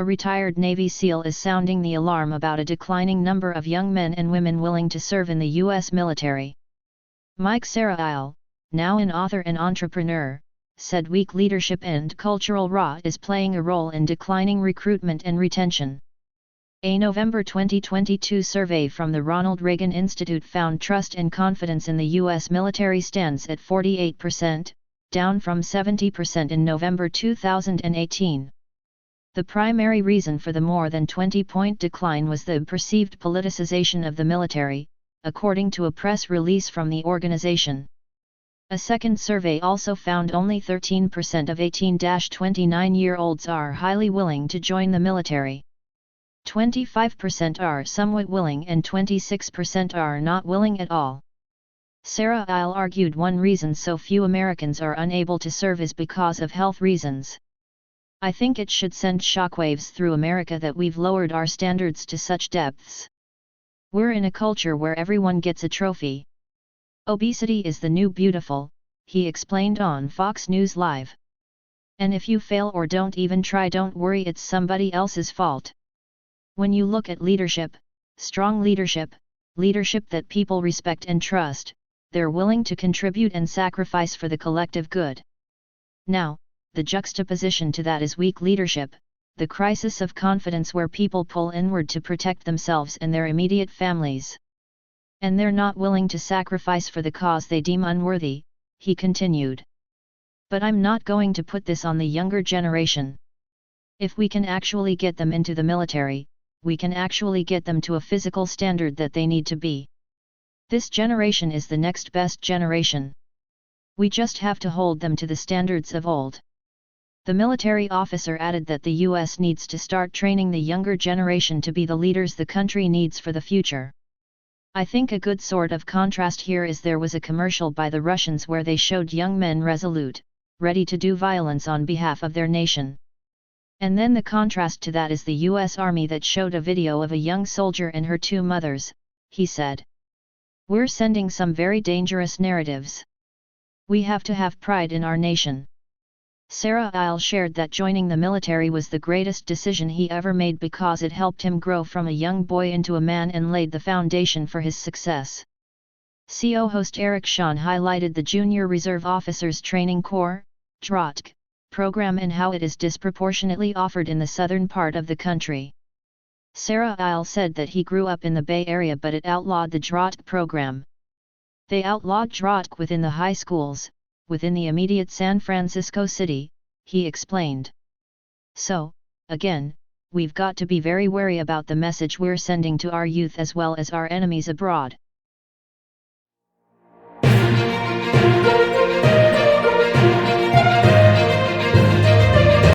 retired Navy SEAL is sounding the alarm about a declining number of young men and women willing to serve in the U.S. military. Mike Sarrail, now an author and entrepreneur, said weak leadership and cultural rot is playing a role in declining recruitment and retention. A November 2022 survey from the Ronald Reagan Institute found trust and confidence in the U.S. military stands at 48%, down from 70% in November 2018. The primary reason for the more than 20-point decline was the perceived politicization of the military, according to a press release from the organization. A second survey also found only 13% of 18-29-year-olds are highly willing to join the military. 25% are somewhat willing and 26% are not willing at all. Sarrail argued one reason so few Americans are unable to serve is because of health reasons. I think it should send shockwaves through America that we've lowered our standards to such depths. We're in a culture where everyone gets a trophy. Obesity is the new beautiful, he explained on Fox News Live. And if you fail or don't even try, don't worry, it's somebody else's fault. When you look at leadership, strong leadership, leadership that people respect and trust, they're willing to contribute and sacrifice for the collective good. Now, the juxtaposition to that is weak leadership, the crisis of confidence where people pull inward to protect themselves and their immediate families. And they're not willing to sacrifice for the cause they deem unworthy, he continued. But I'm not going to put this on the younger generation. If we can actually get them into the military, we can actually get them to a physical standard that they need to be. This generation is the next best generation. We just have to hold them to the standards of old. The military officer added that the U.S. needs to start training the younger generation to be the leaders the country needs for the future. I think a good sort of contrast here is there was a commercial by the Russians where they showed young men resolute, ready to do violence on behalf of their nation. And then the contrast to that is the U.S. Army that showed a video of a young soldier and her two mothers, he said. We're sending some very dangerous narratives. We have to have pride in our nation. Sarrail shared that joining the military was the greatest decision he ever made because it helped him grow from a young boy into a man and laid the foundation for his success. CO host Eric Shawn highlighted the Junior Reserve Officers Training Corps (JROTC) program and how it is disproportionately offered in the southern part of the country. Sarrail said that he grew up in the Bay Area but it outlawed the JROTC program. They outlawed JROTC within the high schools, within the immediate San Francisco city, he explained. So, again, we've got to be very wary about the message we're sending to our youth as well as our enemies abroad.